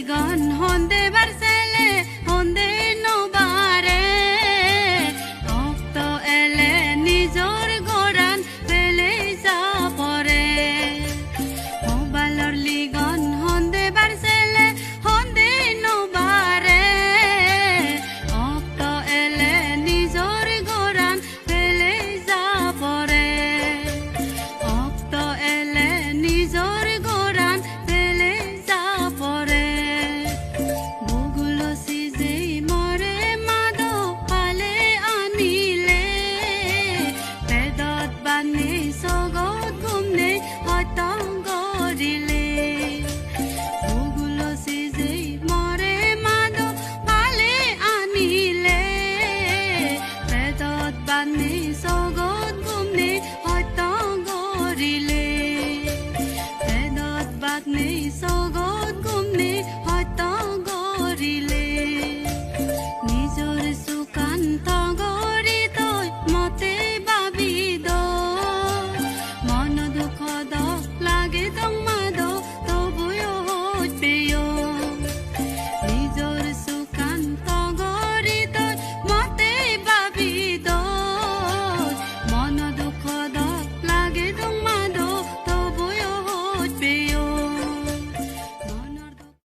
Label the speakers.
Speaker 1: লিগন হন্দে বারসেলে হন্দে নবারে ভক্ত এলে নিজর গোরান পেলে যা পরে মোবাইলর লিগন হন্দে বারসেলে হন্দে নবারে ভক্ত এলে নিজর গোরান পেলে যা পরে ভক্ত এলে নিজর গোরান পেলে যা পরে ভূগুলো সিজেই মরে মাদো পালে আনিলে বেদত বানি সগত ঘুমনে হতং গরিলে ভূগুলো সিজেই মরে মাদো পালে আনিলে বেদত বানি